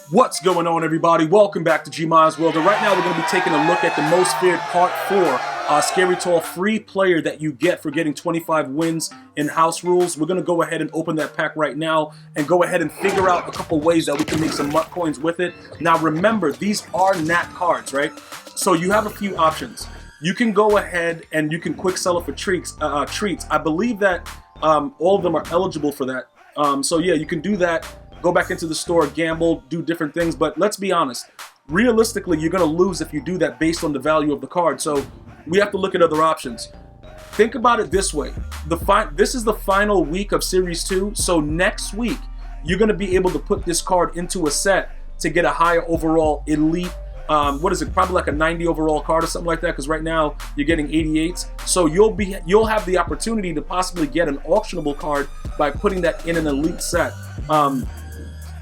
What's going on, everybody? Welcome back to GmiasWorld. And right now we're going to be taking a look at the Most Feared Part 4 Scary Tall free player that you get for getting 25 wins in house rules. We're going to go ahead and open that pack right now and go ahead and figure out a couple ways that we can make some Mutcoins with it. Now remember, these are nat cards, right? So you have a few options. You can go ahead and you can quick sell it for treats. I believe that all of them are eligible for that. So yeah, you can do that. Go back into the store, gamble, do different things, but let's be honest. Realistically, you're going to lose if you do that based on the value of the card. So we have to look at other options. Think about it this way. This is the final week of Series 2, so next week, you're going to be able to put this card into a set to get a higher overall elite, what is it, probably like a 90 overall card or something like that, because right now you're getting 88s. So you'll have the opportunity to possibly get an auctionable card by putting that in an elite set.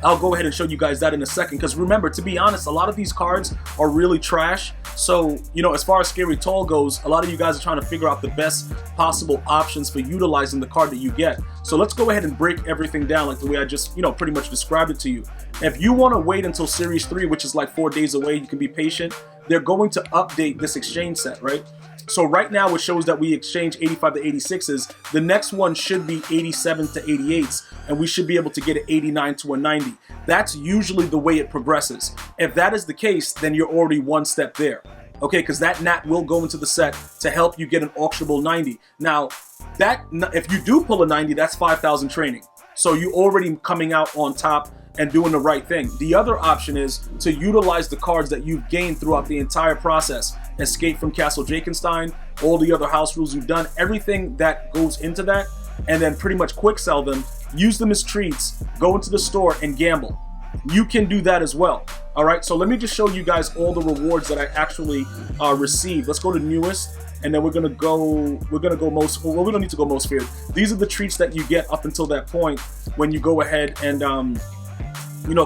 I'll go ahead and show you guys that in a second, because remember, to be honest, a lot of these cards are really trash. So, you know, as far as Scary Tall goes, a lot of you guys are trying to figure out the best possible options for utilizing the card that you get. So let's go ahead and break everything down like the way I just, pretty much described it to you. If you want to wait until Series 3, which is like 4 days away, you can be patient. They're going to update this exchange set, right? So right now it shows that we exchange 85 to 86s. The next one should be 87 to 88s, and we should be able to get an 89 to a 90. That's usually the way it progresses. If that is the case, then you're already one step there. Okay, because that nat will go into the set to help you get an auctionable 90. Now, if you do pull a 90, that's 5,000 training. So you're already coming out on top and doing the right thing. The other option is to utilize the cards that you've gained throughout the entire process. Escape from Castle Drakenstein, all the other house rules you've done, everything that goes into that, and then pretty much quick sell them, use them as treats, go into the store and gamble. You can do that as well. All right, so let me just show you guys all the rewards that I actually received. Let's go to newest, and then we're gonna go most, well, we don't need to go most feared. These are the treats that you get up until that point when you go ahead and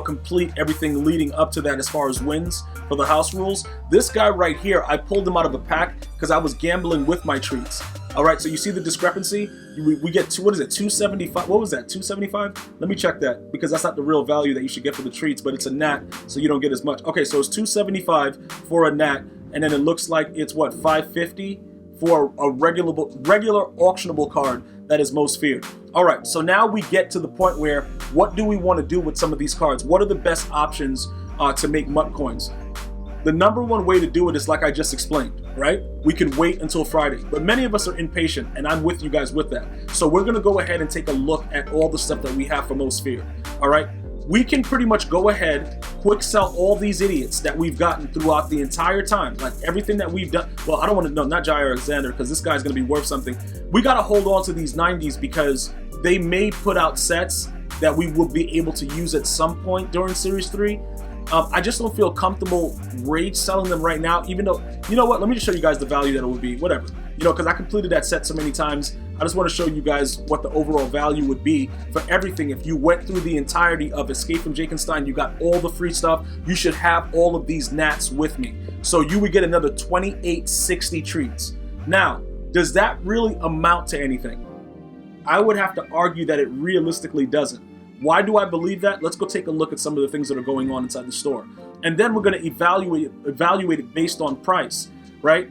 complete everything leading up to that as far as wins for the house rules. This guy right here, I pulled him out of a pack because I was gambling with my treats. All right, so you see the discrepancy? We get, what is it, 275? What was that, 275? Let me check that, because that's not the real value that you should get for the treats, but it's a nat, so you don't get as much. Okay, so it's 275 for a nat, and then it looks like it's what, 550 for a regular auctionable card that is most feared. All right, so now we get to the point where, what do we want to do with some of these cards? What are the best options to make Mutcoins? The number one way to do it is like I just explained, right? We can wait until Friday, but many of us are impatient, and I'm with you guys with that. So we're gonna go ahead and take a look at all the stuff that we have for most feared, all right? We can pretty much go ahead, quick sell all these idiots that we've gotten throughout the entire time, like everything that we've done. Well, I don't want to know, not Jai Alexander, because this guy's going to be worth something. We got to hold on to these 90s because they may put out sets that we will be able to use at some point during Series 3. I just don't feel comfortable rage selling them right now, even though, you know what, let me just show you guys the value that it would be, whatever. Because I completed that set so many times, I just want to show you guys what the overall value would be for everything. If you went through the entirety of Escape from Drakenstein, you got all the free stuff, you should have all of these nats with me. So you would get another 2860 treats. Now, does that really amount to anything? I would have to argue that it realistically doesn't. Why do I believe that? Let's go take a look at some of the things that are going on inside the store. And then we're going to evaluate it based on price, right?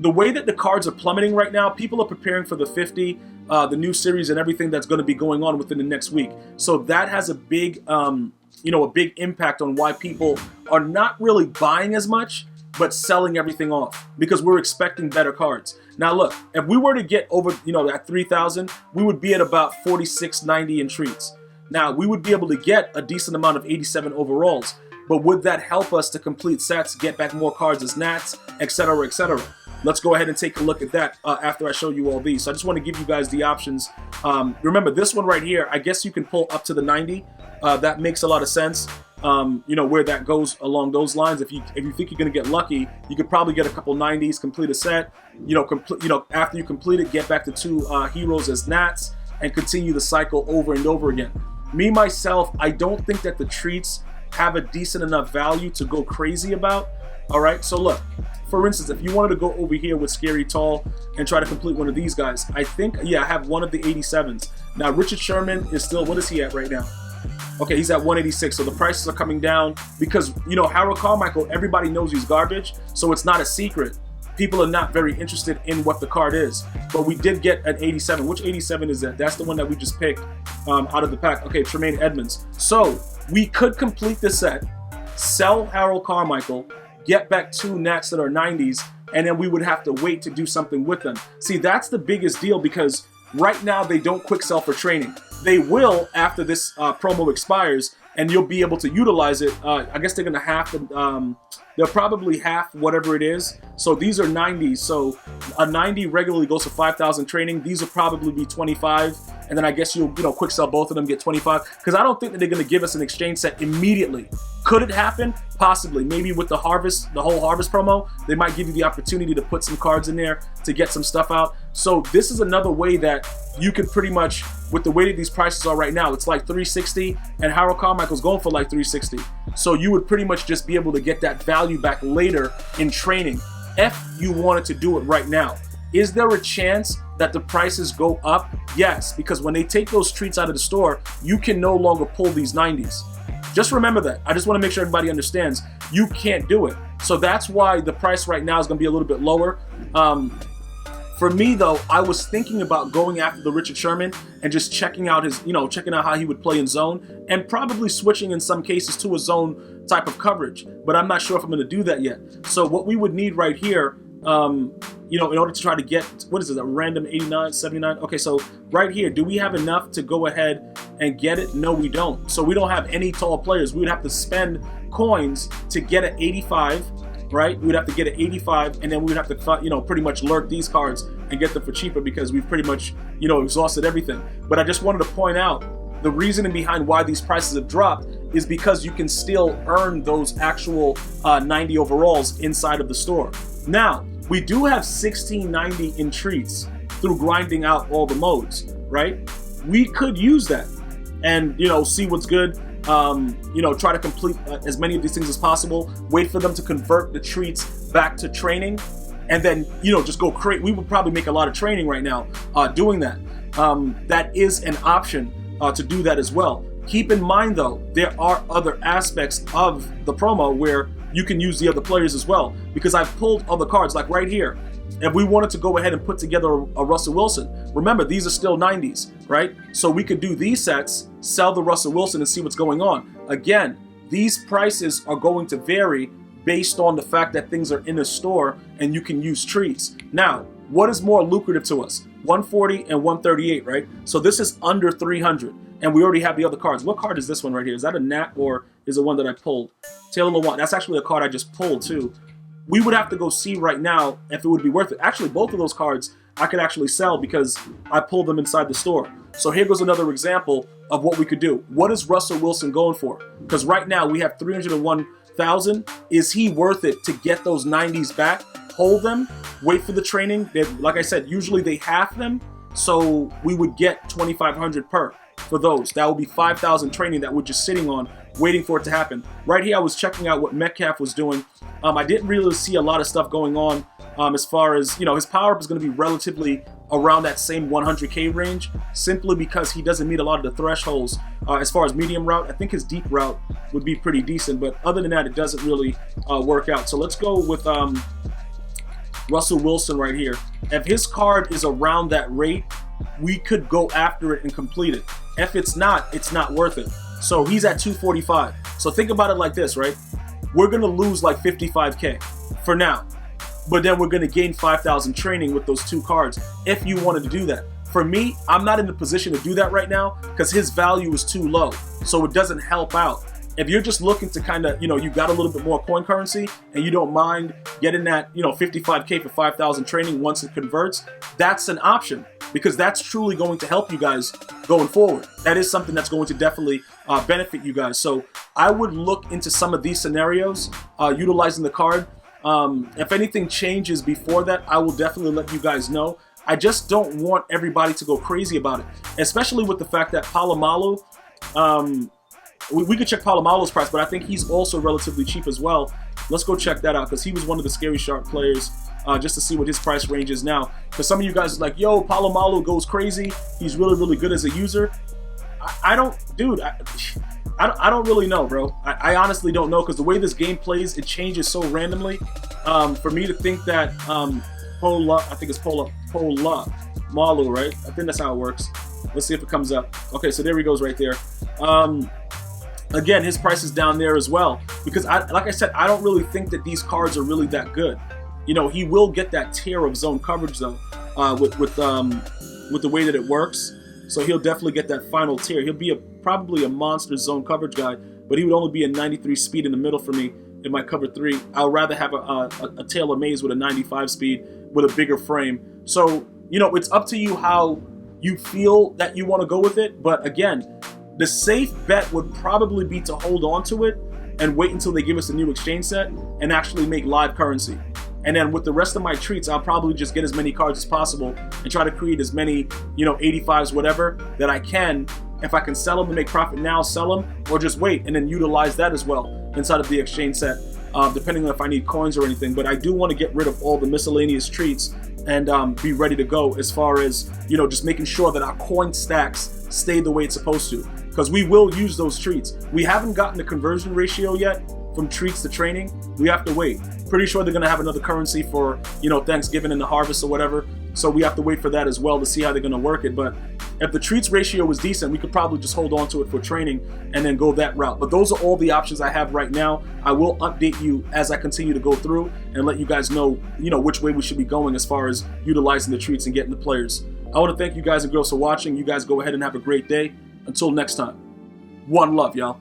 The way that the cards are plummeting right now, people are preparing for the 50, the new series and everything that's going to be going on within the next week. So that has a big, a big impact on why people are not really buying as much, but selling everything off because we're expecting better cards. Now look, if we were to get over, at 3,000, we would be at about 4690 in treats. Now, we would be able to get a decent amount of 87 overalls, but would that help us to complete sets, get back more cards as nats, etc., etc.? Let's go ahead and take a look at that after I show you all these. So I just want to give you guys the options. Remember, this one right here, I guess you can pull up to the 90. That makes a lot of sense. Where that goes along those lines. If you think you're going to get lucky, you could probably get a couple 90s, complete a set. After you complete it, get back to 2 heroes as nats, and continue the cycle over and over again. Me, myself, I don't think that the treats have a decent enough value to go crazy about. All right, so look, for instance, if you wanted to go over here with Scary Tall and try to complete one of these guys, I think, yeah, I have one of the 87s. Now, Richard Sherman is still, what is he at right now? Okay, he's at 186, so the prices are coming down because, you know, Harold Carmichael, everybody knows he's garbage, so it's not a secret. People are not very interested in what the card is. But we did get an 87. Which 87 is that? That's the one that we just picked out of the pack. Okay, Tremaine Edmonds. So we could complete the set, sell Harold Carmichael, get back 2 Nats that are 90s, and then we would have to wait to do something with them. See, that's the biggest deal because right now they don't quick sell for training. They will after this promo expires, and you'll be able to utilize it. I guess they're gonna have to, they'll probably half whatever it is. So these are 90s. So a 90 regularly goes for 5,000 training. These will probably be 25. And then I guess you'll, quick sell both of them, get 25. Because I don't think that they're gonna give us an exchange set immediately. Could it happen? Possibly. Maybe with the harvest, the whole harvest promo, they might give you the opportunity to put some cards in there to get some stuff out. So this is another way that you could pretty much, with the way that these prices are right now, it's like 360, and Harold Carmichael's going for like 360. So you would pretty much just be able to get that value back later in training if you wanted to do it right now. Is there a chance that the prices go up? Yes, because when they take those treats out of the store, you can no longer pull these 90s. Just remember that. I just want to make sure everybody understands you can't do it. So that's why the price right now is going to be a little bit lower. For me though, I was thinking about going after the Richard Sherman and just checking out his, checking out how he would play in zone and probably switching in some cases to a zone type of coverage. But I'm not sure if I'm going to do that yet. So what we would need right here, in order to try to get, what is it, a random 89, 79? Okay, so right here, do we have enough to go ahead and get it? No, we don't. So we don't have any tall players. We would have to spend coins to get an 85, right? We would have to get an 85, and then we would have to, pretty much lurk these cards and get them for cheaper because we've pretty much, exhausted everything. But I just wanted to point out the reasoning behind why these prices have dropped is because you can still earn those actual 90 overalls inside of the store. Now, we do have 1690 in treats through grinding out all the modes, right? We could use that and, see what's good. Try to complete as many of these things as possible. Wait for them to convert the treats back to training, and then, just go create. We would probably make a lot of training right now doing that. That is an option to do that as well. Keep in mind, though, there are other aspects of the promo where you can use the other players as well, because I've pulled other cards, like right here. If we wanted to go ahead and put together a Russell Wilson, remember, these are still 90s, right? So we could do these sets, sell the Russell Wilson, and see what's going on. Again, these prices are going to vary based on the fact that things are in the store and you can use treats. Now, what is more lucrative to us? 140 and 138, right? So this is under 300, and we already have the other cards. What card is this one right here? Is that a Nat or is it one that I pulled? Taylor Lewan. That's actually a card I just pulled too. We would have to go see right now if it would be worth it. Actually, both of those cards I could actually sell because I pulled them inside the store. So here goes another example of what we could do. What is Russell Wilson going for? Because right now we have 301,000. Is he worth it to get those 90s back? Hold them, wait for the training. Like I said, usually they half them, so we would get 2,500 per for those. That would be 5,000 training that we're just sitting on, waiting for it to happen. Right here, I was checking out what Metcalf was doing. I didn't really see a lot of stuff going on as far as, his power up is going to be relatively around that same 100K range, simply because he doesn't meet a lot of the thresholds. As far as medium route, I think his deep route would be pretty decent, but other than that, it doesn't really work out. So let's go with Russell Wilson right here. If his card is around that rate, we could go after it and complete it. If it's not worth it. So he's at 245. So think about it like this, right? We're gonna lose like 55K for now, but then we're gonna gain 5,000 training with those two cards if you wanted to do that. For me, I'm not in the position to do that right now because his value is too low, so it doesn't help out. If you're just looking to kind of, you got a little bit more coin currency and you don't mind getting that, 55K for 5,000 training once it converts, that's an option because that's truly going to help you guys going forward. That is something that's going to definitely benefit you guys. So I would look into some of these scenarios utilizing the card. If anything changes before that, I will definitely let you guys know. I just don't want everybody to go crazy about it, especially with the fact that Palomalu, we could check Palomalu's price, but I think he's also relatively cheap as well. Let's go check that out because he was one of the Scary Shark players just to see what his price range is now. Because some of you guys are like, yo, Palomalu goes crazy. He's really, really good as a user. I don't, dude. I don't really know, bro. I honestly don't know, because the way this game plays, it changes so randomly. For me to think that Pola, I think it's Pola Malu, right? I think that's how it works. Let's see if it comes up. Okay, so there he goes right there. Again, his price is down there as well, because like I said, I don't really think that these cards are really that good. You know, he will get that tier of zone coverage though, with the way that it works. So he'll definitely get that final tier. He'll be probably a monster zone coverage guy, but he would only be a 93 speed in the middle for me in my cover 3. I'll rather have a Taylor Mays with a 95 speed with a bigger frame. So, you know, it's up to you how you feel that you want to go with it. But again, the safe bet would probably be to hold on to it and wait until they give us a new exchange set and actually make live currency. And then with the rest of my treats, I'll probably just get as many cards as possible and try to create as many, you know, 85s, whatever, that I can. If I can sell them and make profit now, sell them, or just wait and then utilize that as well inside of the exchange set, depending on if I need coins or anything. But I do want to get rid of all the miscellaneous treats and be ready to go as far as, you know, just making sure that our coin stacks stay the way it's supposed to. Because we will use those treats. We haven't gotten the conversion ratio yet from treats to training. We have to wait. Pretty sure they're going to have another currency for, you know, Thanksgiving and the harvest or whatever. So we have to wait for that as well to see how they're going to work it. But if the treats ratio was decent, we could probably just hold on to it for training and then go that route. But those are all the options I have right now. I will update you as I continue to go through and let you guys know, you know, which way we should be going as far as utilizing the treats and getting the players. I want to thank you guys and girls for watching. You guys go ahead and have a great day. Until next time, one love, y'all.